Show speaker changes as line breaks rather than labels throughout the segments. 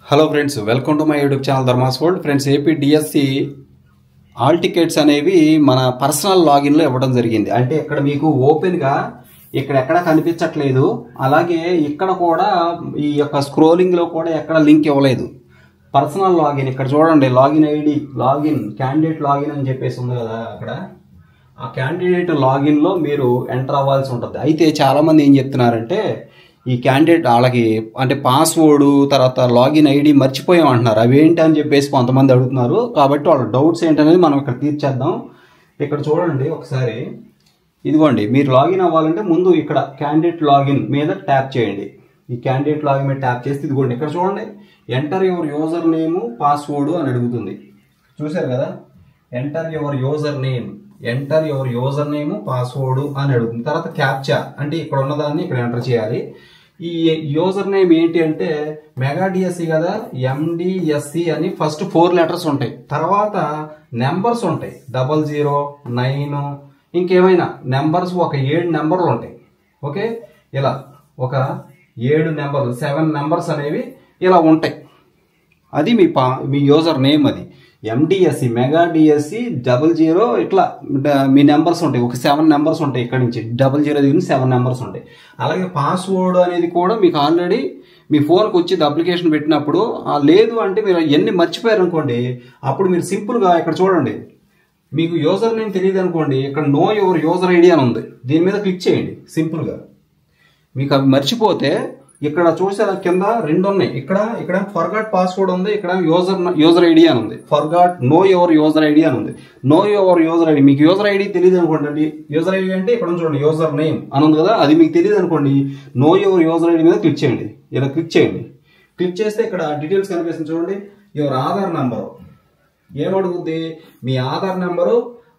Hello friends, welcome to my YouTube channel Dharmas world. Friends, AP DSC hall tickets అనేవి మన personal లాగిన్లో ఇవ్వడం జరిగింది. అంటే ఇక్కడ మీకు ఓపెన్గా ఎక్కడ కనిపించట్లేదు. అలాగే ఇక్కడ కూడా ఈ యొక్క స్క్రోలింగ్లో కూడా ఎక్కడ లింక్ ఇవ్వలేదు. పర్సనల్ లాగిన్ ఇక్కడ చూడండి, login ID, login candidate login అని చెప్పేసి ఉంది కదా. అక్కడ ఆ క్యాండిడేట్ లాగిన్లో మీరు ఎంటర్ అవ్వాల్సి ఉంటుంది. అయితే చాలామంది ఏం చెప్తున్నారంటే ఈ క్యాండిడేట్ వాళ్ళకి అంటే పాస్వర్డ్ తర్వాత లాగిన్ ఐడి మర్చిపోయాం అంటున్నారు. అవి ఏంటి అని చెప్పేసి కొంతమంది అడుగుతున్నారు. కాబట్టి వాళ్ళ డౌట్స్ ఏంటనేది మనం ఇక్కడ తీర్చేద్దాం. ఇక్కడ చూడండి ఒకసారి, ఇదిగోండి, మీరు లాగిన్ అవ్వాలంటే ముందు ఇక్కడ క్యాండిడేట్ లాగిన్ మీద ట్యాప్ చేయండి. ఈ క్యాండిడేట్ లాగిన్ మీద ట్యాప్ చేస్తే ఇదిగోండి ఇక్కడ చూడండి, enter your user name password అని అడుగుతుంది. చూసారు కదా, enter your user name password అని అడుగుతుంది. తర్వాత క్యాప్చా అంటే ఇక్కడ ఉన్నదాన్ని ఇక్కడ ఎంటర్ చేయాలి. ఈ యూజర్ నేమ్ ఏంటి అంటే మెగా డిఎస్సి కదా, MDSC అని ఫస్ట్ 4 లెటర్స్ ఉంటాయి. తర్వాత నెంబర్స్ ఉంటాయి 00, 9, ఇంకేమైనా నెంబర్స్ ఒక 7 నెంబర్లు ఉంటాయి. ఓకే, ఇలా ఒక 7 నెంబర్లు 7 నెంబర్స్ అనేవి ఇలా ఉంటాయి. అది మీ యూజర్ నేమ్. అది MDSC మెగా డిఎస్సి 00 ఇట్లా మీ నెంబర్స్ ఉంటాయి. ఒక 7 నెంబర్స్ ఉంటాయి. ఇక్కడ నుంచి 00 దగ్గర 7 నెంబర్స్ ఉంటాయి. అలాగే పాస్వర్డ్ అనేది కూడా మీకు ఆల్రెడీ మీ ఫోన్కి వచ్చి అప్లికేషన్ పెట్టినప్పుడు లేదు అంటే మీరు ఎన్ని మర్చిపోయారు అనుకోండి, అప్పుడు మీరు సింపుల్గా ఇక్కడ చూడండి, మీకు యూజర్ నేమ్ తెలియదు అనుకోండి, ఇక్కడ నో యువర్ యూజర్ ఐడి అని ఉంది. దీని మీద క్లిక్ చేయండి. సింపుల్గా మీకు అవి మర్చిపోతే ఇక్కడ చూసారా కింద 2 ఉన్నాయి. ఇక్కడ ఫర్గాట్ పాస్వర్డ్ ఉంది, ఇక్కడ యూజర్ ఐడి అని ఉంది. Forgot know your user ID అని ఉంది. నో యువర్ యూజర్ ఐడి మీకు యూజర్ ఐడి తెలియదు అనుకోండి. యూజర్ ఐడి అంటే ఇక్కడ చూడండి యూజర్ నేమ్ అని ఉంది కదా, అది మీకు తెలియదు అనుకోండి, నో యువర్ యూజర్ ఐడి మీద క్లిక్ చేయండి. ఇలా క్లిక్ చేయండి. క్లిక్ చేస్తే ఇక్కడ డీటెయిల్స్ కనిపిస్తుంది చూడండి. యువర్ ఆధార్ నెంబరు ఏమడుగుద్ది, మీ ఆధార్ నెంబరు,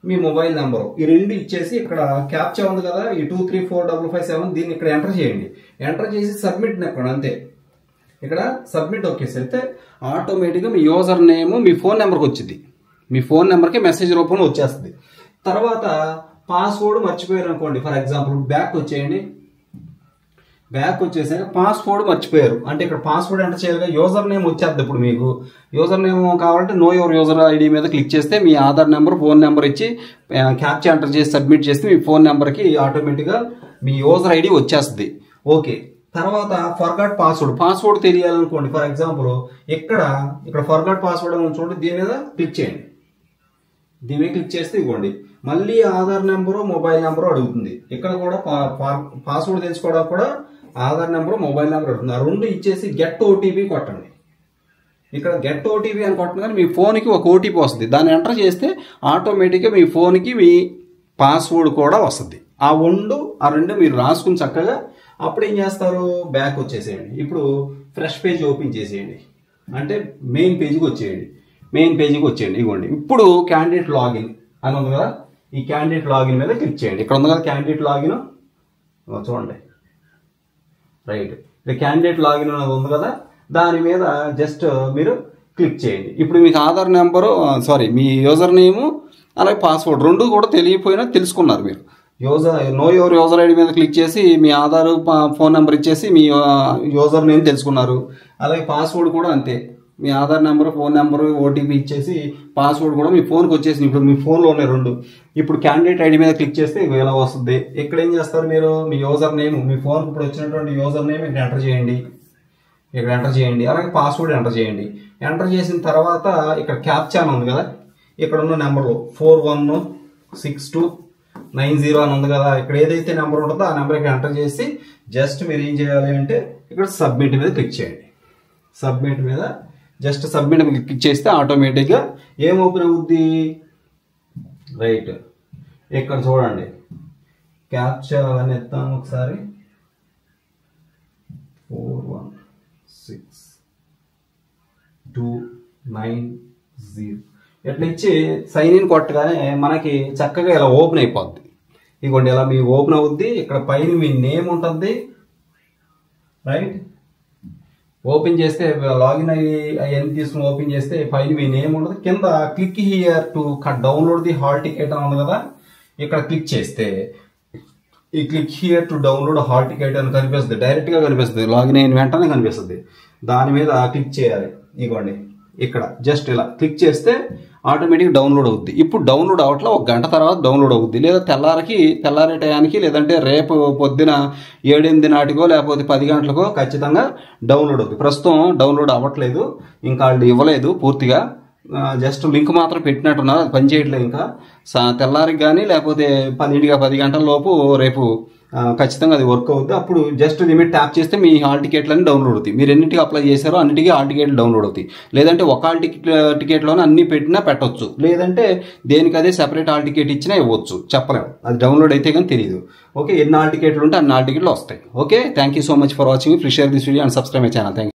మీ మొబైల్ నెంబరు, ఈ 2 ఇచ్చేసి ఇక్కడ క్యాప్చా ఉంది కదా, ఈ 234557 దీన్ని ఇక్కడ ఎంటర్ చేయండి. ఎంటర్ చేసి సబ్మిట్ నొక్కండి. అంతే. ఇక్కడ సబ్మిట్ ఒకేసైతే ఆటోమేటిక్గా మీ యూజర్ నేమ్ మీ ఫోన్ నెంబర్కి వచ్చింది. మీ ఫోన్ నెంబర్కి మెసేజ్ రూపంలో వచ్చేస్తుంది. తర్వాత పాస్వర్డ్ మర్చిపోయారు అనుకోండి, ఫర్ ఎగ్జాంపుల్ బ్యాక్ వచ్చేయండి. బ్యాక్ వచ్చేసాక పాస్వర్డ్ మర్చిపోయారు అంటే ఇక్కడ పాస్వర్డ్ ఎంటర్ చేయాలి. యూజర్ నేమ్ వచ్చేది. ఇప్పుడు మీకు యూజర్ నేమ్ కావాలంటే నో యువర్ యూజర్ ఐడి మీద క్లిక్ చేస్తే మీ ఆధార్ నెంబర్, ఫోన్ నెంబర్ ఇచ్చి క్యాప్చా ఎంటర్ చేసి సబ్మిట్ చేస్తే మీ ఫోన్ నెంబర్కి ఆటోమేటిక్గా మీ యూజర్ ఐడి వచ్చేస్తుంది. ఓకే, తర్వాత ఫర్గాట్ పాస్వర్డ్ తెలియాలనుకోండి, ఫర్ ఎగ్జాంపుల్ ఇక్కడ ఫర్గాట్ పాస్వర్డ్ అని చూడండి, దీని మీద క్లిక్ చేయండి. దీని మీద క్లిక్ చేస్తే ఇవ్వండి, మళ్ళీ ఆధార్ నెంబరు, మొబైల్ నెంబరు అడుగుతుంది. ఇక్కడ కూడా పాస్వర్డ్ తెలుసుకోవడానికి కూడా ఆధార్ నెంబరు, మొబైల్ నెంబర్ అడుగుతుంది. ఆ 2 ఇచ్చేసి గెట్ ఓటీపీ కొట్టండి. ఇక్కడ గెట్ ఓటీపీ అని కొట్టగానే మీ ఫోన్కి ఒక ఓటీపీ వస్తుంది. దాన్ని ఎంటర్ చేస్తే ఆటోమేటిక్గా మీ ఫోన్కి మీ పాస్వర్డ్ కూడా వస్తుంది. ఆ 2 మీరు రాసుకుని చక్కగా అప్పుడు ఏం చేస్తారు, బ్యాక్ వచ్చేసేయండి. ఇప్పుడు ఫ్రెష్ పేజ్ ఓపెన్ చేసేయండి. అంటే మెయిన్ పేజీకి వచ్చేయండి. ఇవ్వండి, ఇప్పుడు క్యాండిడేట్ లాగిన్ అని ఉంది కదా, ఈ క్యాండిడేట్ లాగిన్ మీద క్లిక్ చేయండి. ఇక్కడ ఉంది కదా క్యాండిడేట్ లాగిన్, చూడండి. రైట్, ఇక్కడ క్యాండిడేట్ లాగిన్ అనేది ఉంది కదా, దాని మీద జస్ట్ మీరు క్లిక్ చేయండి. ఇప్పుడు మీకు ఆధార్ నెంబరు, మీ యూజర్ నేము అలాగే పాస్వర్డ్ 2 కూడా తెలియకపోయినా తెలుసుకున్నారు మీరు. నో యువర్ యూజర్ ఐడి మీద క్లిక్ చేసి మీ ఆధార్, ఫోన్ నెంబర్ ఇచ్చేసి మీ యూజర్ నేమ్ తెలుసుకున్నారు. అలాగే పాస్వర్డ్ కూడా అంతే, మీ Aadhaar number, phone number, OTP ఇచ్చేసి పాస్వర్డ్ కూడా మీ ఫోన్కి వచ్చేసి ఇప్పుడు మీ ఫోన్లో ఉన్నాయి 2. ఇప్పుడు క్యాండిడేట్ ఐడి మీద క్లిక్ చేస్తే ఇలా వస్తుంది. ఇక్కడ ఏం చేస్తారు మీరు, మీ యూజర్ నేమ్, మీ ఫోన్కి ఇప్పుడు వచ్చినటువంటి యూజర్ నేమ్ ఇక్కడ ఎంటర్ చేయండి. అలాగే పాస్వర్డ్ ఎంటర్ చేయండి. ఎంటర్ చేసిన తర్వాత ఇక్కడ క్యాప్చా ఉంది కదా, ఇక్కడ ఉన్న నెంబర్లు 416290 అని ఉంది కదా, ఇక్కడ ఏదైతే నెంబర్ ఉంటుందో ఆ నెంబర్ ఇక్కడ ఎంటర్ చేసి జస్ట్ మీరు ఏం చేయాలి అంటే ఇక్కడ సబ్మిట్ మీద క్లిక్ చేయండి. సబ్మిట్ మీద క్లిక్ చేస్తే ఆటోమేటిక్గా ఏం ఓపెన్ అవుద్ది, రైట్, ఇక్కడ చూడండి క్యాప్చా అని ఎత్తాము ఒకసారి, 416290 ఇట్లా ఇచ్చి సైన్ ఇన్ కొట్టగానే మనకి చక్కగా ఇలా ఓపెన్ అయిపోద్ది. ఇదిగోండి ఇలా మీ ఓపెన్ అవుద్ది. ఇక్కడ పైన మీ నేమ్ ఉంటుంది. రైట్, ఓపెన్ చేస్తే లాగిన్ అవన్నీ తీసుకుని ఓపెన్ చేస్తే పైన మీ నేమ్ ఉంటుంది. కింద click here to download the hall ticket అని ఉంది కదా, ఇక్కడ క్లిక్ చేస్తే ఈ click here to download hall ticket అని కనిపిస్తుంది, డైరెక్ట్ గా కనిపిస్తుంది, లాగిన్ అయిన వెంటనే కనిపిస్తుంది. దాని మీద క్లిక్ చేయాలి. ఇగోండి ఇక్కడ జస్ట్ ఇలా క్లిక్ చేస్తే ఆటోమేటిక్ డౌన్లోడ్ అవుద్ది. ఇప్పుడు డౌన్లోడ్ అవట్లా, 1 గంట తర్వాత డౌన్లోడ్ అవుద్ది, లేదా తెల్లారే టయానికి, లేదంటే రేపు పొద్దున 7-8 నాటికో లేకపోతే 10 గంటలకో ఖచ్చితంగా డౌన్లోడ్ అవుద్ది. ప్రస్తుతం డౌన్లోడ్ అవ్వట్లేదు, ఇంకా వాళ్ళు ఇవ్వలేదు పూర్తిగా, జస్ట్ లింక్ మాత్రం పెట్టినట్టున్నారు, అది పనిచేయట్లేదు. ఇంకా తెల్లారికి కానీ లేకపోతే 10 గంటల లోపు రేపు ఖచ్చితంగా అది వర్క్ అవుద్ది. అప్పుడు జస్ట్ లిమిట్ ట్యాప్ చేస్తే మీ హాల్ టికెట్లన్నీ డౌన్లోడ్ అవుతాయి. మీరు ఎన్నింటికి అప్లై చేశారో అన్నిటికీ హాల్ టికెట్లు డౌన్లోడ్ అవుతాయి. లేదంటే ఒక హాల్ టికెట్లోనే అన్ని పెట్టినా పెట్టవచ్చు, లేదంటే దేనికి అదే సెపరేట్ హాల్ టికెట్ ఇచ్చినా ఇవ్వచ్చు, చెప్పలేము. అది డౌన్లోడ్ అయితే కానీ తెలియదు. ఓకే, ఎన్ని హాల్ టికెట్లు ఉంటే అన్ని హాల్ టికెట్లు వస్తాయి. Okay, thank you so much for watching. Please share this video and subscribe my channel. Thank you.